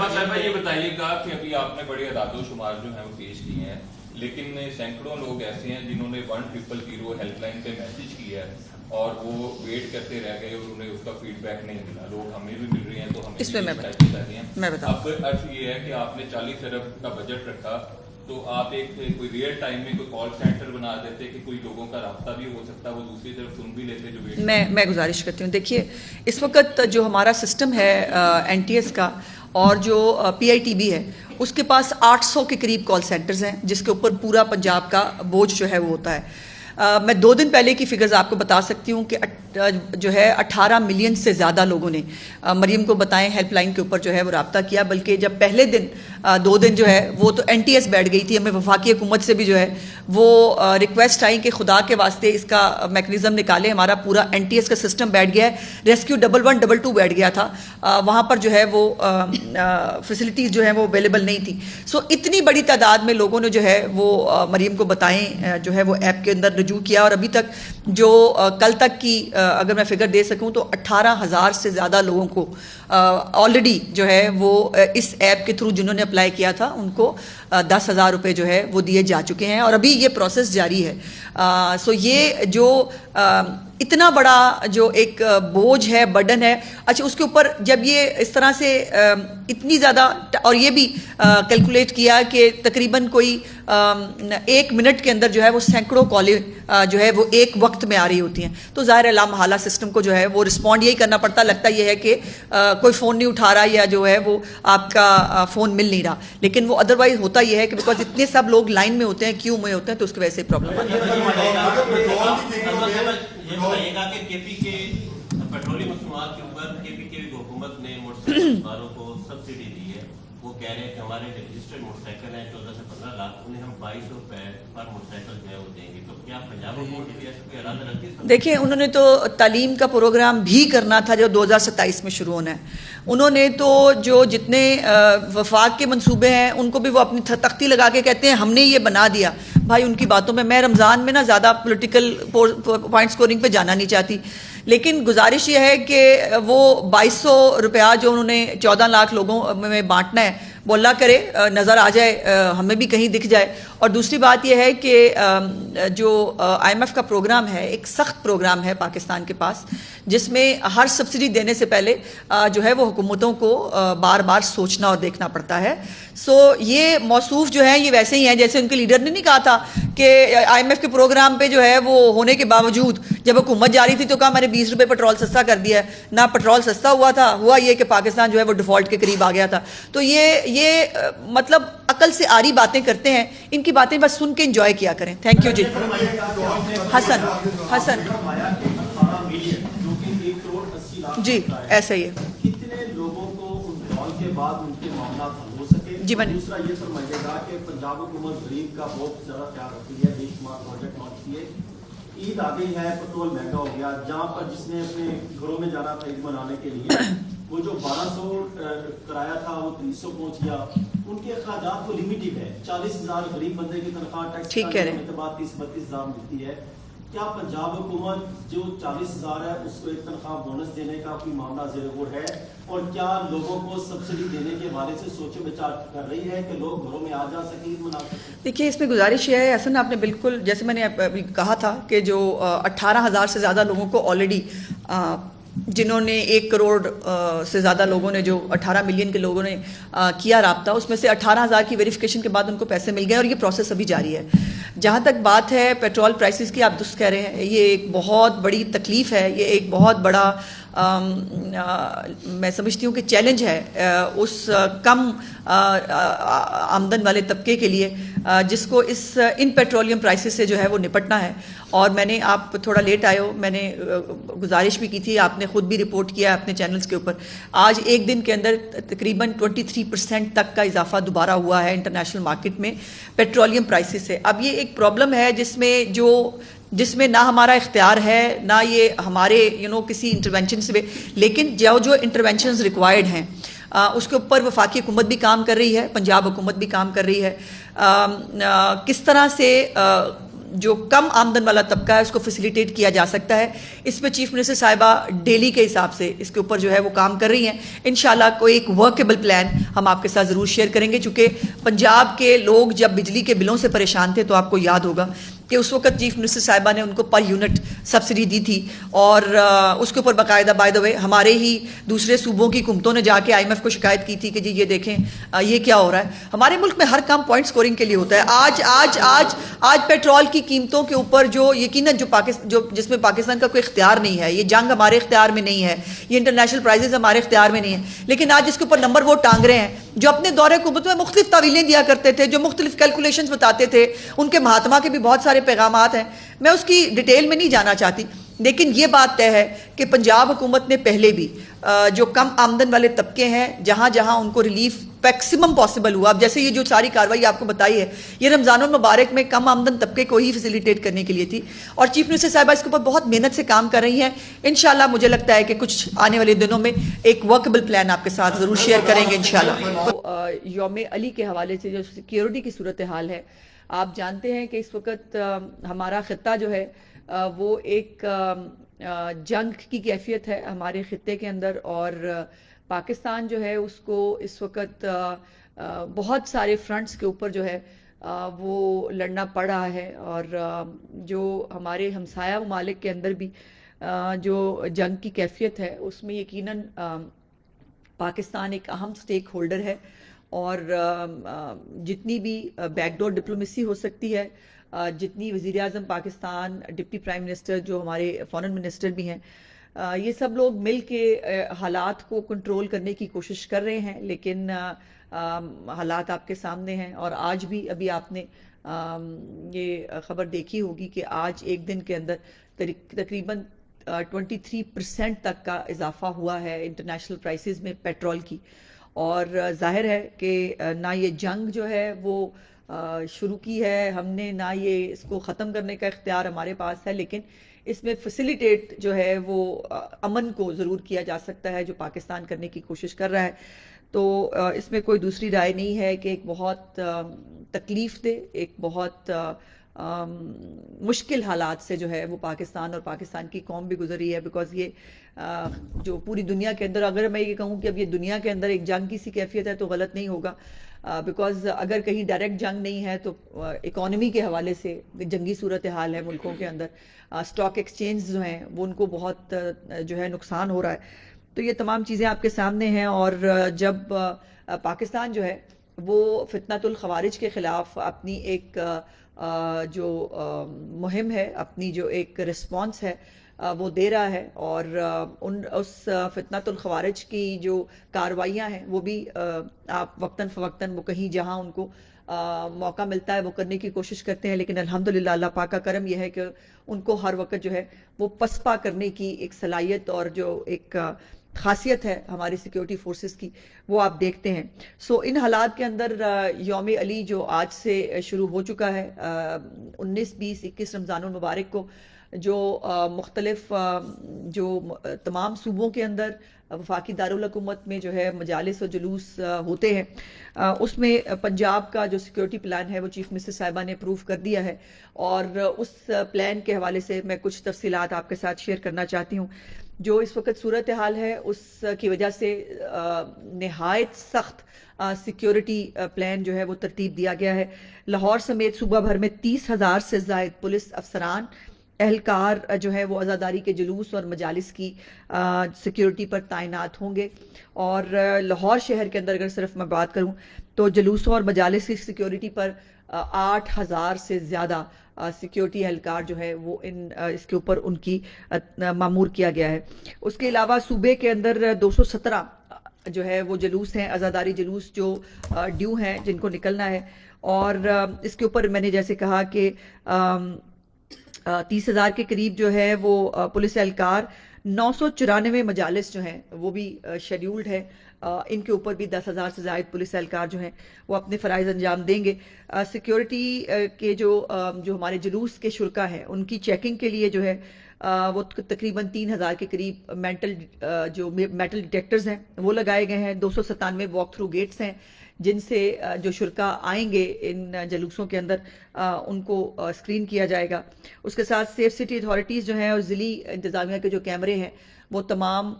साहब ये बताइएगा कि अभी आपने बड़े अदादो शुमार जो है वो पेश किए हैं, लेकिन सैकड़ों लोग ऐसे हैं जिन्होंने 1000 हेल्पलाइन पे मैसेज किया है और वो वेट करते रह गए और उन्हें उसका फीडबैक नहीं मिला। लोग हमें भी मिल रहे हैं तो हमें इसमें मैं बताऊं, अब अर्थ ये है कि आपने 40 अरब का बजट रखा, तो आप एक कोई रियल टाइम में कोई कॉल सेंटर बना देते कि कोई लोगों का रास्ता भी हो सकता, वो दूसरी तरफ सुन भी लेते जो वेट। मैं गुजारिश करती हूँ, देखिए इस वक्त जो हमारा सिस्टम है एनटीएस का और जो पीआईटीबी है उसके पास 800 के करीब कॉल सेंटर्स हैं जिसके ऊपर पूरा पंजाब का बोझ जो है वो होता है। मैं 2 दिन पहले की फिगर्स आपको बता सकती हूँ कि जो है 18 मिलियन से ज़्यादा लोगों ने मरीम को बताएं हेल्पलाइन के ऊपर जो है वो रब्ता किया, बल्कि जब पहले दिन 2 दिन जो है वो तो एनटीएस बैठ गई थी। हमें वफाकी हुकूमत से भी जो है वो रिक्वेस्ट आई कि खुदा के वास्ते इसका मैकेनिज़्म निकाले, हमारा पूरा एनटीएस का सिस्टम बैठ गया है। रेस्क्यू 1122 बैठ गया था, वहाँ पर जो है वो फैसिलिटीज़ जो है वो अवेलेबल नहीं थी। सो इतनी बड़ी तादाद में लोगों ने जो है वो मरीम को बताएं जो है वो ऐप के अंदर रजू किया, और अभी तक जो कल तक की अगर मैं फिगर दे सकूं तो 18,000 से ज़्यादा लोगों को ऑलरेडी जो है वो इस ऐप के थ्रू जिन्होंने अप्लाई किया था उनको 10,000 रुपये जो है वो दिए जा चुके हैं और अभी ये प्रोसेस जारी है। सो ये जो इतना बड़ा जो एक बोझ है, बर्डन है, अच्छा उसके ऊपर जब ये इस तरह से इतनी ज़्यादा, और ये भी कैलकुलेट किया कि तकरीबन कोई 1 मिनट के अंदर जो है वो सैकड़ों कॉलें जो है वो एक वक्त में आ रही होती हैं, तो ज़ाहिर लामहला सिस्टम को जो है वो रिस्पॉन्ड यही करना पड़ता। लगता ये है कि कोई फ़ोन नहीं उठा रहा या जो है वो आपका फ़ोन मिल नहीं रहा, लेकिन वो अदरवाइज़ होता ये है कि बिकॉज इतने सब लोग लाइन में होते हैं, क्यू में होते हैं, तो उसकी वजह से प्रॉब्लम आती है। ये बताइएगा कि केपी के पेट्रोलियम मसनूआत के ऊपर केपी की हुकूमत ने मोटरसाइकिल को सब्सिडी दी है। वो कह रहे हैं कि हमारे रजिस्टर्ड मोटरसाइकिल हैं 14 से 15 लाख, उन्हें हम 2200 रुपए पर मोटरसाइकिल जो है वो देंगे। तो क्या पंजाब हुकूमत की ऐसा कोई इरादा रखती है? देखिए उन्होंने तो तालीम का प्रोग्राम भी करना था जो 2027 में शुरू होना है। उन्होंने तो जो जितने वफाक के मंसूबे हैं उनको भी वो अपनी तख्ती लगा के कहते हैं हमने ये बना दिया। भाई उनकी बातों में मैं रमज़ान में ना ज़्यादा पॉलिटिकल पॉइंट स्कोरिंग पे जाना नहीं चाहती, लेकिन गुजारिश ये है कि वो 2200 रुपया जो उन्होंने 14 लाख लोगों में बांटना है वो अल्लाह करे नज़र आ जाए, हमें भी कहीं दिख जाए। और दूसरी बात यह है कि जो IMF का प्रोग्राम है एक सख्त प्रोग्राम है पाकिस्तान के पास, जिसमें हर सब्सिडी देने से पहले जो है वो हुकूमतों को बार बार सोचना और देखना पड़ता है। सो ये मौसूफ जो है ये वैसे ही हैं जैसे उनके लीडर ने नहीं कहा था कि IMF के प्रोग्राम पे जो है वो होने के बावजूद जब हुकूमत जा रही थी तो कहा मैंने 20 रुपये पेट्रोल सस्ता कर दिया है। ना पेट्रोल सस्ता हुआ था, हुआ ये कि पाकिस्तान जो है वो डिफॉल्ट के करीब आ गया था। तो ये मतलब अकल से आरी बातें करते हैं, इनकी बातें बस सुन के एंजॉय किया करें। थैंक यू जी। हसन जी ऐसा ही है। कितने लोगों को उन के बाद उनके मामला हल हो सके? जी मैंने दूसरा ये फरमाइएगा कि पंजाब हुकूमत गरीब का बहुत ज्यादा ख्याल रखती है, बेशुमार प्रोजेक्ट लॉन्च किए, ईद आ गई है, पेट्रोल महंगा हो गया, जहाँ पर जिसने अपने घरों में जाना था ईद मनाने के लिए वो जो 1200 कराया था वो 300 पहुंच गया। उनके अखराजात को लिमिटेड है, 40,000 गरीब बंदे की तनख्वाह टैक्स ठीक कह रहे हैं 30-32,000 मिलती है। क्या पंजाब हुकूमत जो 40,000 है उसको एक तनख्वाह बोनस देने का कोई मामला ज़ेर गौर है? और क्या लोगों को सब्सिडी देने के बारे से सोचो विचार कर रही है कि लोग घरों में आ जा सके, ईद मना सके? देखिए इसमें गुजारिश ये है, हसन आपने बिल्कुल जैसे मैंने अभी कहा था कि जो 18,000 से ज़्यादा लोगों को ऑलरेडी जिन्होंने 1 करोड़ से ज़्यादा लोगों ने जो 18 मिलियन के लोगों ने किया राब्ता, उसमें से 18,000 की वेरिफिकेशन के बाद उनको पैसे मिल गए और ये प्रोसेस अभी जारी है। जहाँ तक बात है पेट्रोल प्राइसेस की, आप दुरुस्त कह रहे हैं, ये एक बहुत बड़ी तकलीफ़ है, ये एक बहुत बड़ा मैं समझती हूँ कि चैलेंज है उस कम आमदन वाले तबके के लिए जिसको इन पेट्रोलियम प्राइसेस से जो है वो निपटना है। और मैंने, आप थोड़ा लेट आए हो, मैंने गुजारिश भी की थी, आपने ख़ुद भी रिपोर्ट किया अपने चैनल्स के ऊपर, आज एक दिन के अंदर तकरीबन 23% तक का इजाफा दोबारा हुआ है इंटरनेशनल मार्केट में पेट्रोलियम प्राइसेस से। अब ये एक प्रॉब्लम है जिसमें ना हमारा इख्तियार है ना ये हमारे किसी इंटरवेंशन से, लेकिन जो इंटरवेंशंस रिक्वायर्ड हैं उसके ऊपर वफाकी हुकूमत भी काम कर रही है, पंजाब हुकूमत भी काम कर रही है। किस तरह से जो कम आमदन वाला तबका है उसको फैसिलिटेट किया जा सकता है। इस पे चीफ मिनिस्टर साहिबा डेली के हिसाब से इसके ऊपर जो है वो काम कर रही हैं। इंशाल्लाह कोई एक वर्केबल प्लान हम आपके साथ ज़रूर शेयर करेंगे, चूँकि पंजाब के लोग जब बिजली के बिलों से परेशान थे तो आपको याद होगा कि उस वक्त चीफ मिनिस्टर साहिबा ने उनको पर यूनिट सब्सिडी दी थी, और उसके ऊपर बाकायदा बाय द वे हमारे ही दूसरे सूबों की हुकूमतों ने जाके IMF को शिकायत की थी कि जी ये देखें ये क्या हो रहा है। हमारे मुल्क में हर काम पॉइंट स्कोरिंग के लिए होता है। आज आज आज आज पेट्रोल की कीमतों के ऊपर जो यकीनन जो जिसमें पाकिस्तान का कोई इख्तियार नहीं है, ये जंग हमारे इख्तियार में नहीं है, ये इंटरनेशनल प्राइजेस हमारे इख्तियार में नहीं है, लेकिन आज इसके ऊपर नंबर वो टांग रहे हैं जो अपने दौरे हुकूमत में मुख्तलिफ तावीलें दिया करते थे, जो मुख्तलिफ कैलकुलेशंस बताते थे, उनके महात्मा के भी बहुत सारे पैगामात हैं। मैं उसकी डिटेल में नहीं जाना चाहती, लेकिन ये बात तय है कि पंजाब हुकूमत ने पहले भी जो कम आमदन वाले तबके हैं जहाँ जहाँ उनको रिलीफ मैक्सिमम पॉसिबल हुआ, अब जैसे ये जो सारी कार्रवाई आपको बताई है ये रमज़ानुल मुबारक में कम आमदन तबके को ही फैसिलिटेट करने के लिए थी, और चीफ मिनिस्टर साहिबा इसके ऊपर बहुत मेहनत से काम कर रही हैं। इंशाल्लाह मुझे लगता है कि कुछ आने वाले दिनों में एक वर्केबल प्लान आपके साथ ज़रूर शेयर करेंगे इंशाल्लाह। तो यौम अली के हवाले से जो सिक्योरिटी की सूरत हाल है, आप जानते हैं कि इस वक्त हमारा ख़ित्ता जो है वो एक जंग की कैफियत है हमारे ख़ित्ते के अंदर, और पाकिस्तान जो है उसको इस वक्त बहुत सारे फ्रंट्स के ऊपर जो है वो लड़ना पड़ रहा है, और जो हमारे हमसाया ममालिक के अंदर भी जो जंग की कैफियत है उसमें यकीनन पाकिस्तान एक अहम स्टेक होल्डर है, और जितनी भी बैकडोर डिप्लोमेसी हो सकती है, जितनी वज़ीर आज़म पाकिस्तान, डिप्टी प्राइम मिनिस्टर जो हमारे फॉरेन मिनिस्टर भी हैं, ये सब लोग मिल के हालात को कंट्रोल करने की कोशिश कर रहे हैं, लेकिन हालात आपके सामने हैं। और आज भी अभी आपने ये खबर देखी होगी कि आज एक दिन के अंदर तकरीबन 23% तक का इजाफा हुआ है इंटरनेशनल प्राइसेस में पेट्रोल की, और जाहिर है कि ना ये जंग जो है वो शुरू की है हमने, ना ये इसको ख़त्म करने का इख्तियार हमारे पास है, लेकिन इसमें फैसिलिटेट जो है वो अमन को ज़रूर किया जा सकता है जो पाकिस्तान करने की कोशिश कर रहा है। तो इसमें कोई दूसरी राय नहीं है कि एक बहुत तकलीफ दे, एक बहुत मुश्किल हालात से जो है वो पाकिस्तान और पाकिस्तान की कौम भी गुजरी है, बिकॉज ये जो पूरी दुनिया के अंदर, अगर मैं ये कहूँ कि अब ये दुनिया के अंदर एक जंग की सी कैफियत है तो गलत नहीं होगा, बिकॉज अगर कहीं डायरेक्ट जंग नहीं है तो इकोनॉमी के हवाले से जंगी सूरत हाल है मुल्कों के अंदर, स्टॉक एक्सचेंज जो हैं वो उनको बहुत जो है नुकसान हो रहा है। तो ये तमाम चीज़ें आपके सामने हैं, और जब पाकिस्तान जो है वो फितनतुल खवारिज के ख़िलाफ़ अपनी एक जो मुहिम है, अपनी जो एक रिस्पॉन्स है वो दे रहा है, और उस फितनतुल खवारिज की जो कार्रवाइयाँ हैं वो भी आप वक्तन फ़वक्तन वो कहीं जहाँ उनको मौका मिलता है वो करने की कोशिश करते हैं, लेकिन अल्हम्दुलिल्लाह अल्लाह पाक का करम यह है कि उनको हर वक्त जो है वो पसपा करने की एक सलाहियत और जो एक खासियत है हमारी सिक्योरिटी फोर्सेस की वो आप देखते हैं। सो इन हालात के अंदर यौम अली जो आज से शुरू हो चुका है 19, 20, 21 रमज़ानुल मुबारक को, जो मुख्तलिफ जो तमाम सूबों के अंदर वफाकी दारुल हुकूमत में जो है मजालिस और जुलूस होते हैं, उसमें पंजाब का जो सिक्योरिटी प्लान है वो चीफ मिनिस्टर साहिबा ने अप्रूव कर दिया है, और उस प्लान के हवाले से मैं कुछ तफसीलात आपके साथ शेयर करना चाहती हूँ। जो इस वक्त सूरत हाल है उसकी वजह से नहायत सख्त सिक्योरिटी प्लान जो है वो तरतीब दिया गया है। लाहौर समेत सूबा भर में 30,000 से ज़ायद पुलिस अफसरान एहलकार जो है वो आज़ादारी के जुलूस और मजालिस की सिक्योरिटी पर तैनात होंगे, और लाहौर शहर के अंदर अगर सिर्फ मैं बात करूं तो जुलूसों और मजालिस की सिक्योरिटी पर 8,000 से ज़्यादा सिक्योरिटी एहलकार जो है वो इसके ऊपर उनकी मामूर किया गया है। उसके अलावा सूबे के अंदर 217 जो है वो जुलूस हैं, आज़ादारी जुलूस जो ड्यू हैं जिनको निकलना है, और इसके ऊपर मैंने जैसे कहा कि 30,000 के करीब जो है वो पुलिस एहलकार, 994 मजालिस जो हैं वो भी शेड्यूल्ड है, ان کے اوپر بھی 10,000 سے زائد پولیس اہلکار جو ہیں وہ اپنے فرائض انجام دیں گے. سیکیورٹی کے جو ہمارے جلوس کے شرکا ہیں ان کی چیکنگ کے لیے جو ہے وہ تقریباً 3,000 کے قریب میٹل ڈیٹیکٹرز ہیں وہ لگائے گئے ہیں. 297 واک تھرو گیٹس ہیں جن سے جو شرکا آئیں گے ان جلوسوں کے اندر ان کو اسکرین کیا جائے گا. اس کے ساتھ سیف سٹی اتھارٹیز جو ہیں اور ضلعی انتظامیہ کے جو کیمرے ہیں وہ تمام